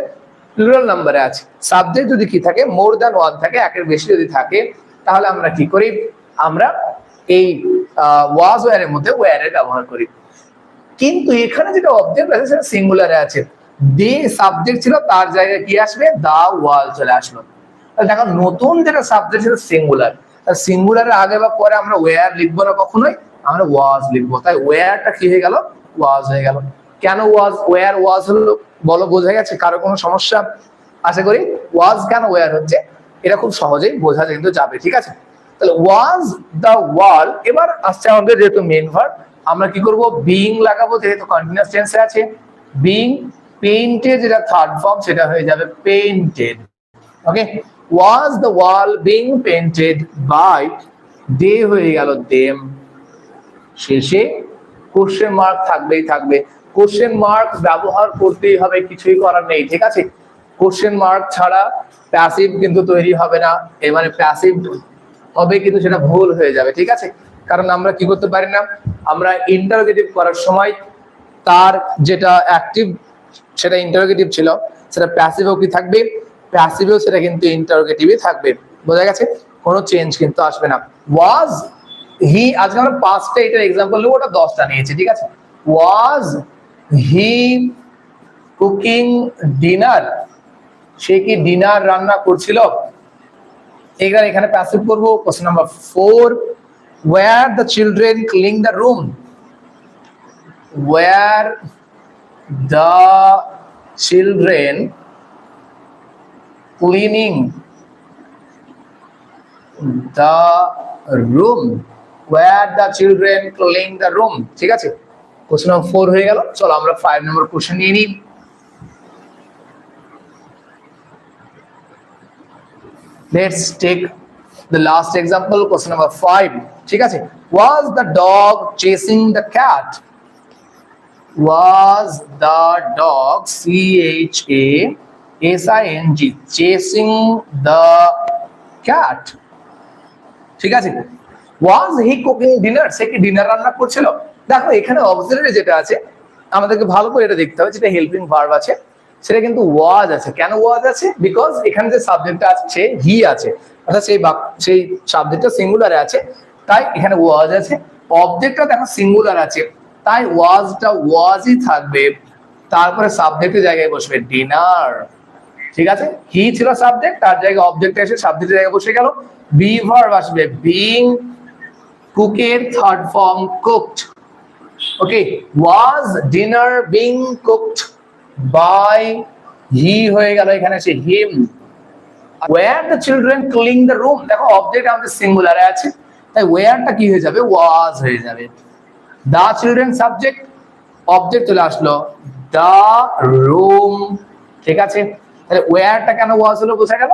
প্লুরাল নাম্বারে আছে। সাবজেক্ট যদি কি থাকে, মোর দ্যান ওয়ান থাকে, একের বেশি যদি থাকে, তাহলে আমরা কি করি? আমরা এই ওয়াজ ওয়্যারের মধ্যে ওয়্যারের ব্যবহার করি। কিন্তু এখানে যেটা অবজেক্ট আছে সেটা সিঙ্গুলারে আছে। দে সাবজেক্ট ছিল, তার জায়গায় কি আসবে? দা ওয়াল চলে আসলো। তাহলে দেখো নতুন যেটা সাবজেক্ট ছিল সিঙ্গুলার, তার সিঙ্গুলারের আগে বা পরে আমরা ওয়্যার লিখবো না কখনোই, আমরা ওয়াজ লিখবো। তাই ওয়্যারটা কি হয়ে গেল? ওয়াজ হয়ে গেল। কেন ওয়াজ ওয়্যার ওয়াজ হলো বলো, বোঝা গেছে? কারো কোনো সমস্যা? আশা করি ওয়াজ কেন ওয়্যার হচ্ছে এটা খুব সহজেই বোঝা কিন্তু যাবে, ঠিক আছে। তাহলে ওয়াজ দা ওয়াল। এবার আসছে আমাদের যেহেতু মেইন ভার্ব, আমরা কি করব? বিং লাগাবো, যেহেতু কন্টিনিউয়াস টেন্সে আছে। বিং, পেইন্টেড যেটা থার্ড ফর্ম সেটা হয়ে যাবে painted. Okay, was the wall being painted by, they হয়ে গেল দেম। শেষে কোশ্চেন মার্ক থাকবেই থাকবে। কোশ্চেন মার্ক ব্যবহার করতেই হবে, কিছুই করার নেই, ঠিক আছে। কোশ্চেন মার্ক ছাড়া প্যাসিভ কিন্তু তৈরি হবে না, এর মানে প্যাসিভ হবে কিন্তু সেটা ভুল হয়ে যাবে, ঠিক আছে। কারণ আমরা কি করতে পারি না, আমরা ইন্টারোগেটিভ করার সময় তার যেটা অ্যাক্টিভ সেটা ইন্টারোগেটিভ ছিল, সেটা প্যাসিভও কি থাকবে? প্যাসিভও সেটা কিন্তু ইন্টারোগেটিভই থাকবে। বোঝা গেছে? কোনো চেঞ্জ কিন্তু আসবে না। ওয়াজ হি, আজকে আমরা 5টা এটার एग्जांपल নেব, ওটা 10টা নিয়েছি, ঠিক আছে। ওয়াজ হি কুকিং ডিনার, সে কি ডিনার রান্না করছিল? এখানে প্যাসিভ করব। Question number 4, where the children clean the room, where the children cleaning the room, where the children clean the room, ঠিক আছে। কোশ্চেন নাম্বার 4 হয়ে গেল। চলো আমরা 5 নম্বর কোশ্চেন নিয়ে নিই। Let's take the last example, question number 5, ঠিক আছে। Was the dog chasing the cat, was the dog CHASING chasing the cat, ঠিক আছে। was he cooking dinner, সে কি ডিনার রান্না করছিল? দেখো এখানে অক্সিলারি যেটা আছে আমাদেরকে ভালো করে এটা দেখতে হবে, যেটা হেল্পিং ভার্ব আছে সেটা কিন্তু ওয়াজ আছে। কেন ওয়াজ আছে? বিকজ এখানে যে সাবজেক্টটা আছে সে হি আছে, অর্থাৎ সেই সাবজেক্টটা সিঙ্গুলারে আছে, তাই এখানে ওয়াজ আছে। অবজেক্টটা দেখো সিঙ্গুলার আছে, তাই ওয়াজটা ওয়াজই থাকবে, তারপরে সাবজেক্টের জায়গায় বসবে ডিনার, ঠিক আছে। হি ছিল সাবজেক্ট, তার জায়গায় অবজেক্ট এসে সাবজেক্টের জায়গায় বসে গেল। বি ভার্ব আসবে বিং, কুকের third form cooked. Okay, was dinner being cooked by, he হয়ে গেল এখানে সে him. where the children clean the room, দেখো অবজেক্ট আমাদের সিঙ্গুলারে আছে, তাই ওয়্যারটা কি হয়ে যাবে? ওয়াজ হয়ে যাবে। the children সাবজেক্ট, অবজেক্ট চলে আসলো the room, ঠিক আছে। তাহলে ওয়্যারটা কেন ওয়াজ হলো বোঝা গেল।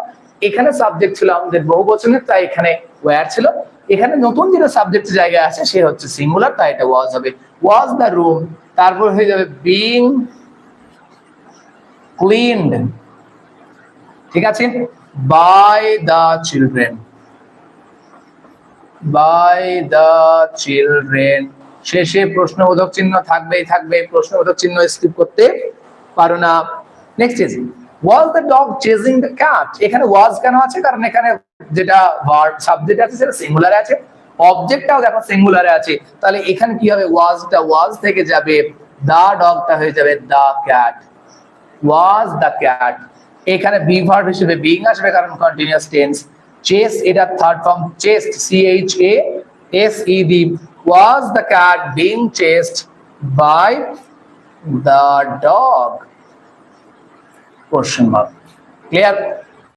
এখানে সাবজেক্ট ছিল আমাদের বহুবচনের, তাই এখানে ওয়্যার ছিল। এখানে নতুন যেটা সাবজেক্টের জায়গায় আছে সে হচ্ছে সিঙ্গুলার, তাই এটা ওয়াজ হবে। ওয়াজ দ্য রুম, তারপর হয়ে যাবে বিং ক্লিনড, ঠিক আছে। By the children, by the children, শেষে প্রশ্নবোধক চিহ্ন থাকবেই থাকবে, প্রশ্নবোধক চিহ্ন স্কিপ করতে পারো না। Next is was the dog chasing the cat, এখানে was কেন আছে? কারণ এখানে যেটা ভার্ব সাবজেক্ট আছে সেটা সিঙ্গুলারে আছে, অবজেক্টটাও দেখো সিঙ্গুলারে আছে, তাহলে এখানে কি হবে? wasটা was থেকে যাবে, the dogটা হয়ে যাবে the cat, was the cat। এখানে বি ভার্ব হিসেবে বিং আসবে কারণ কন্টিনিউয়াস টেন্স। চেস এটা third form, chest CHASED, was the cat being chased by the dog? Question mark. Clear?